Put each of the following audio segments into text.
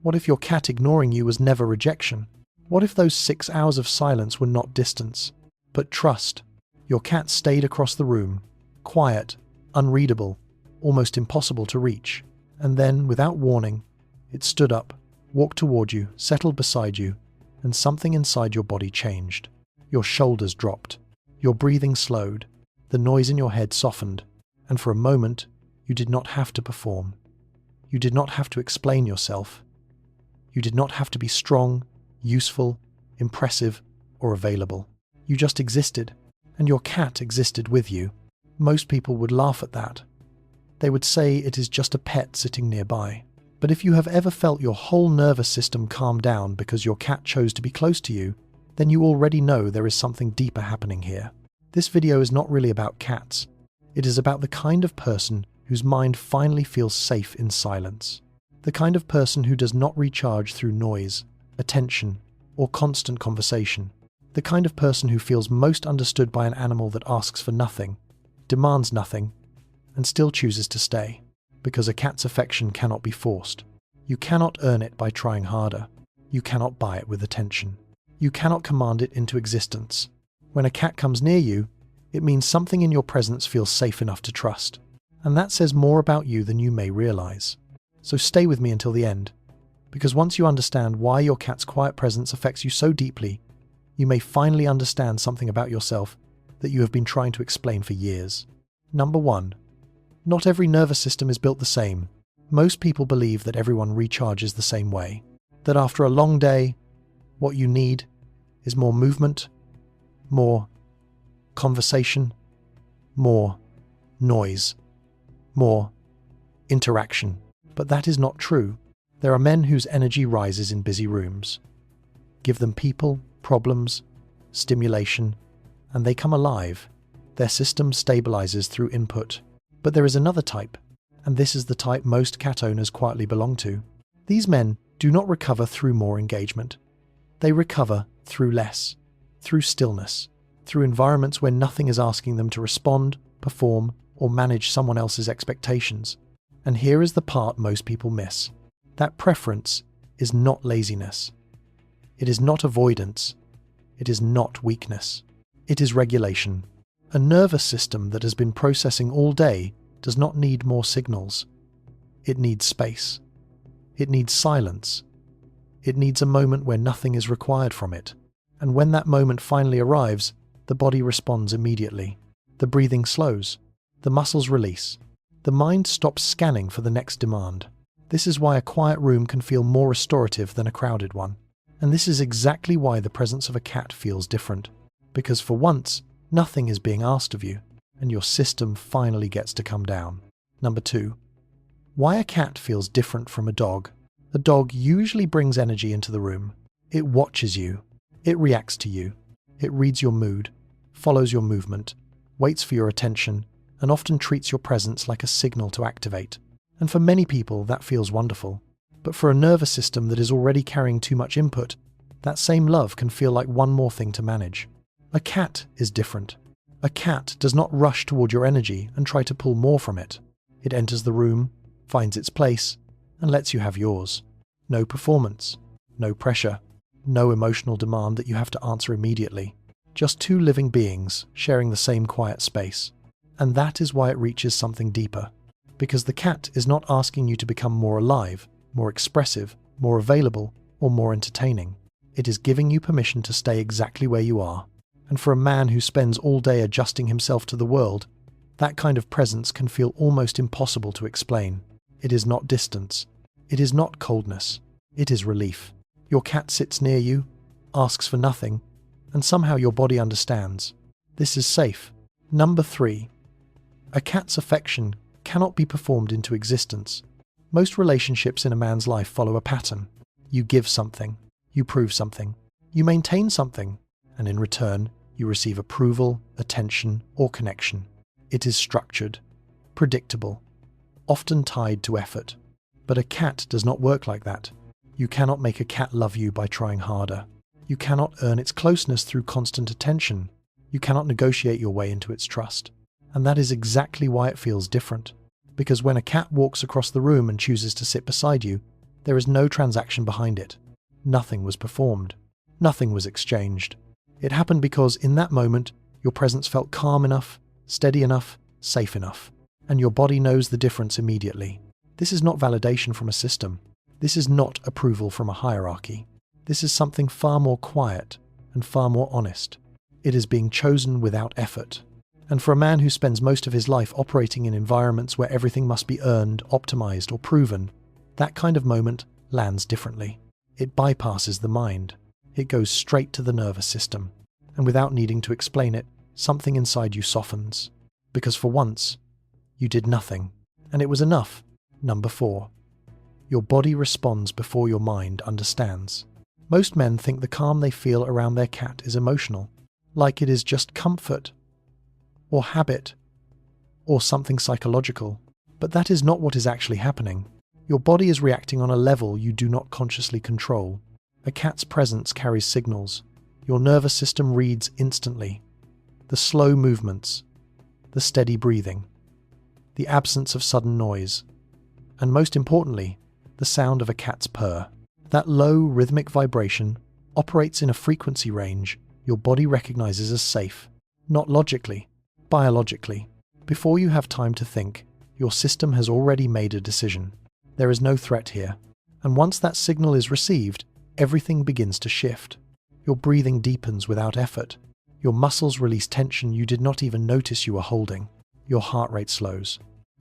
What if your cat ignoring you was never rejection? What if those 6 hours of silence were not distance, but trust? Your cat stayed across the room, quiet, unreadable, almost impossible to reach. And then, without warning, it stood up, walked toward you, settled beside you, and something inside your body changed. Your shoulders dropped, your breathing slowed, the noise in your head softened, and for a moment, you did not have to perform. You did not have to explain yourself. You did not have to be strong, useful, impressive, or available. You just existed, and your cat existed with you. Most people would laugh at that. They would say it is just a pet sitting nearby. But if you have ever felt your whole nervous system calm down because your cat chose to be close to you, then you already know there is something deeper happening here. This video is not really about cats. It is about the kind of person whose mind finally feels safe in silence. The kind of person who does not recharge through noise, attention, or constant conversation. The kind of person who feels most understood by an animal that asks for nothing, demands nothing, and still chooses to stay. Because a cat's affection cannot be forced. You cannot earn it by trying harder. You cannot buy it with attention. You cannot command it into existence. When a cat comes near you, it means something in your presence feels safe enough to trust. And that says more about you than you may realize. So stay with me until the end, because once you understand why your cat's quiet presence affects you so deeply, you may finally understand something about yourself that you have been trying to explain for years. Number 1. Not every nervous system is built the same. Most people believe that everyone recharges the same way. That after a long day, what you need is more movement, more conversation, more noise, more interaction. But that is not true. There are men whose energy rises in busy rooms. Give them people, problems, stimulation, and they come alive. Their system stabilizes through input. But there is another type, and this is the type most cat owners quietly belong to. These men do not recover through more engagement. They recover through less, through stillness, through environments where nothing is asking them to respond, perform, or manage someone else's expectations. And here is the part most people miss. That preference is not laziness. It is not avoidance. It is not weakness. It is regulation. A nervous system that has been processing all day does not need more signals. It needs space. It needs silence. It needs a moment where nothing is required from it. And when that moment finally arrives, the body responds immediately. The breathing slows. The muscles release. The mind stops scanning for the next demand. This is why a quiet room can feel more restorative than a crowded one. And this is exactly why the presence of a cat feels different. Because for once, nothing is being asked of you, and your system finally gets to come down. Number 2. Why a cat feels different from a dog. A dog usually brings energy into the room. It watches you. It reacts to you. It reads your mood, follows your movement, waits for your attention, and often treats your presence like a signal to activate. And for many people, that feels wonderful. But for a nervous system that is already carrying too much input, that same love can feel like one more thing to manage. A cat is different. A cat does not rush toward your energy and try to pull more from it. It enters the room, finds its place, and lets you have yours. No performance, no pressure, no emotional demand that you have to answer immediately. Just two living beings sharing the same quiet space. And that is why it reaches something deeper. Because the cat is not asking you to become more alive, more expressive, more available, or more entertaining. It is giving you permission to stay exactly where you are. And for a man who spends all day adjusting himself to the world, that kind of presence can feel almost impossible to explain. It is not distance. It is not coldness. It is relief. Your cat sits near you, asks for nothing, and somehow your body understands. This is safe. Number 3. A cat's affection cannot be performed into existence. Most relationships in a man's life follow a pattern. You give something, you prove something, you maintain something, and in return, you receive approval, attention, or connection. It is structured, predictable, often tied to effort. But a cat does not work like that. You cannot make a cat love you by trying harder. You cannot earn its closeness through constant attention. You cannot negotiate your way into its trust. And that is exactly why it feels different. Because when a cat walks across the room and chooses to sit beside you, There is no transaction behind it. Nothing was performed. Nothing was exchanged. It happened because, in that moment, your presence felt calm enough, steady enough, safe enough. And your body knows the difference immediately. This is not validation from a system. This is not approval from a hierarchy. This is something far more quiet and far more honest. It is being chosen without effort. And for a man who spends most of his life operating in environments where everything must be earned, optimized, or proven, that kind of moment lands differently. It bypasses the mind. It goes straight to the nervous system. And without needing to explain it, something inside you softens. Because for once, you did nothing. And it was enough. Number 4. Your body responds before your mind understands. Most men think the calm they feel around their cat is emotional, like it is just comfort, or habit, or something psychological. But that is not what is actually happening. Your body is reacting on a level you do not consciously control. A cat's presence carries signals. Your nervous system reads instantly. The slow movements, the steady breathing, the absence of sudden noise, and most importantly, the sound of a cat's purr. That low, rhythmic vibration operates in a frequency range your body recognizes as safe, not logically, biologically. Before you have time to think, your system has already made a decision. There is no threat here. And once that signal is received, everything begins to shift. Your breathing deepens without effort. Your muscles release tension you did not even notice you were holding. Your heart rate slows.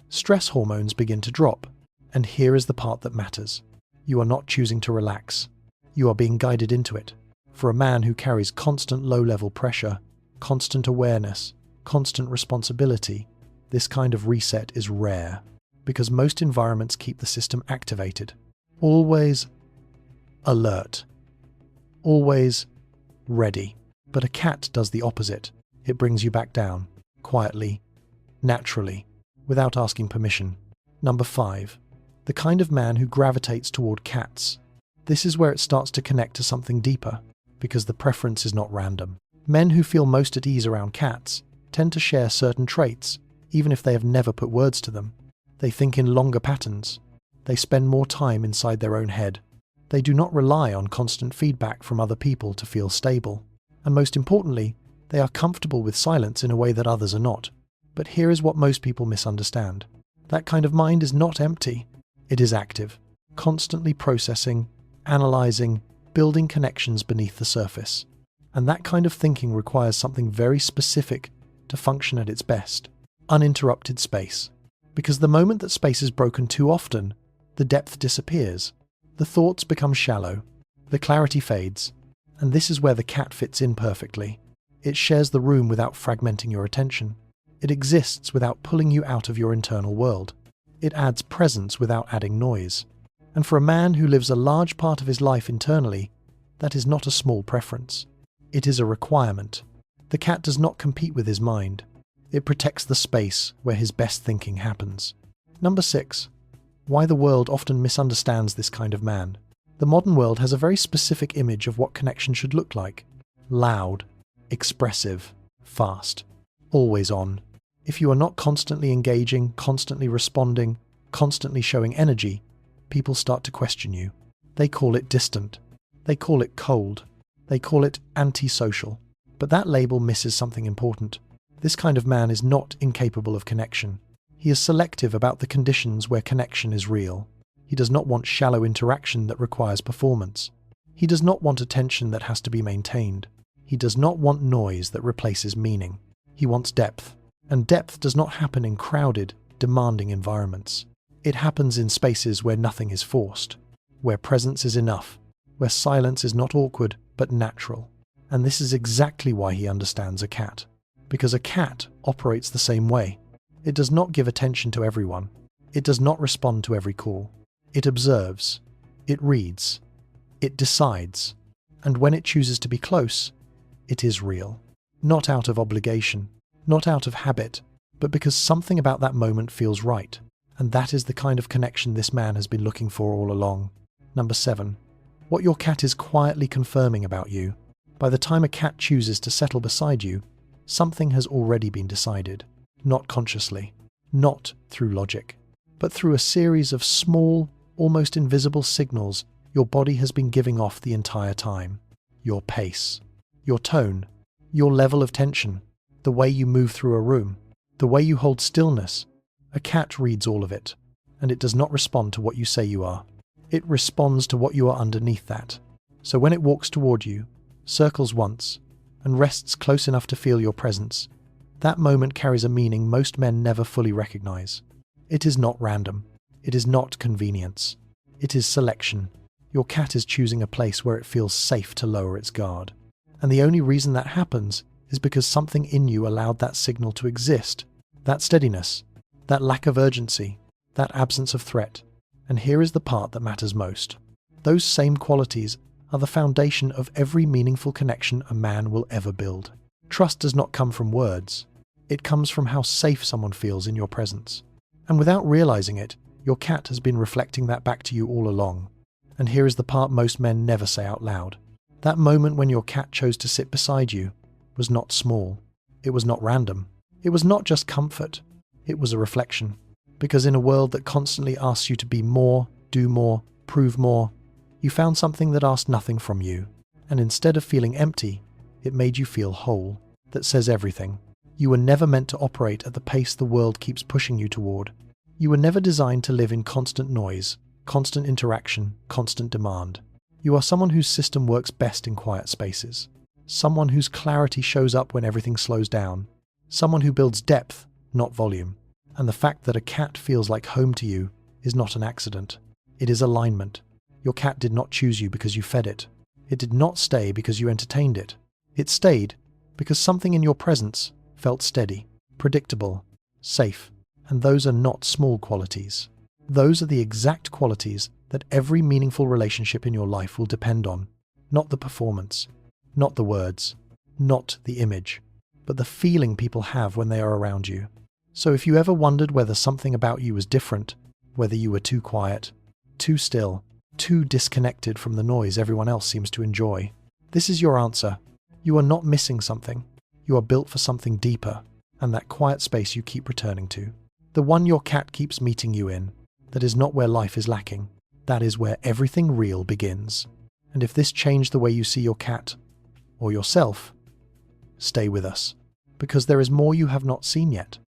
Stress hormones begin to drop. And here is the part that matters. You are not choosing to relax. You are being guided into it. For a man who carries constant low-level pressure, constant awareness, constant responsibility, this kind of reset is rare, because most environments keep the system activated. Always alert. Always ready. But a cat does the opposite. It brings you back down, quietly, naturally, without asking permission. Number 5. The kind of man who gravitates toward cats. This is where it starts to connect to something deeper, because the preference is not random. Men who feel most at ease around cats tend to share certain traits, even if they have never put words to them. They think in longer patterns. They spend more time inside their own head. They do not rely on constant feedback from other people to feel stable. And most importantly, they are comfortable with silence in a way that others are not. But here is what most people misunderstand. That kind of mind is not empty. It is active, constantly processing, analyzing, building connections beneath the surface. And that kind of thinking requires something very specific to function at its best: uninterrupted space. Because the moment that space is broken too often, the depth disappears. The thoughts become shallow. The clarity fades. And this is where the cat fits in perfectly. It shares the room without fragmenting your attention. It exists without pulling you out of your internal world. It adds presence without adding noise. And for a man who lives a large part of his life internally, that is not a small preference. It is a requirement. The cat does not compete with his mind. It protects the space where his best thinking happens. Number 6. Why the world often misunderstands this kind of man. The modern world has a very specific image of what connection should look like. Loud, expressive, fast, always on. If you are not constantly engaging, constantly responding, constantly showing energy, people start to question you. They call it distant. They call it cold. They call it antisocial. But that label misses something important. This kind of man is not incapable of connection. He is selective about the conditions where connection is real. He does not want shallow interaction that requires performance. He does not want attention that has to be maintained. He does not want noise that replaces meaning. He wants depth. And depth does not happen in crowded, demanding environments. It happens in spaces where nothing is forced, where presence is enough, where silence is not awkward but natural. And this is exactly why he understands a cat. Because a cat operates the same way. It does not give attention to everyone. It does not respond to every call. It observes. It reads. It decides. And when it chooses to be close, it is real. Not out of obligation. Not out of habit, but because something about that moment feels right. And that is the kind of connection this man has been looking for all along. Number 7. What your cat is quietly confirming about you. By the time a cat chooses to settle beside you, something has already been decided. Not consciously, not through logic, but through a series of small, almost invisible signals your body has been giving off the entire time. Your pace, your tone, your level of tension, the way you move through a room, the way you hold stillness. A cat reads all of it, and it does not respond to what you say you are. It responds to what you are underneath that. So when it walks toward you, circles once, and rests close enough to feel your presence, that moment carries a meaning most men never fully recognize. It is not random. It is not convenience. It is selection. Your cat is choosing a place where it feels safe to lower its guard. And the only reason that happens is because something in you allowed that signal to exist. That steadiness, that lack of urgency, that absence of threat. And here is the part that matters most. Those same qualities are the foundation of every meaningful connection a man will ever build. Trust does not come from words. It comes from how safe someone feels in your presence. And without realizing it, your cat has been reflecting that back to you all along. And here is the part most men never say out loud. That moment when your cat chose to sit beside you was not small. It was not random. It was not just comfort. It was a reflection. Because in a world that constantly asks you to be more, do more, prove more, you found something that asked nothing from you. And instead of feeling empty, it made you feel whole. That says everything. You were never meant to operate at the pace the world keeps pushing you toward. You were never designed to live in constant noise, constant interaction, constant demand. You are someone whose system works best in quiet spaces. Someone whose clarity shows up when everything slows down. Someone who builds depth, not volume. And the fact that a cat feels like home to you is not an accident. It is alignment. Your cat did not choose you because you fed it. It did not stay because you entertained it. It stayed because something in your presence felt steady, predictable, safe. And those are not small qualities. Those are the exact qualities that every meaningful relationship in your life will depend on. Not the performance, not the words, not the image, but the feeling people have when they are around you. So if you ever wondered whether something about you was different, whether you were too quiet, too still, too disconnected from the noise everyone else seems to enjoy, this is your answer. You are not missing something. You are built for something deeper, and that quiet space you keep returning to. The one your cat keeps meeting you in. That is not where life is lacking. That is where everything real begins. And if this changed the way you see your cat, or yourself, stay with us. Because there is more you have not seen yet.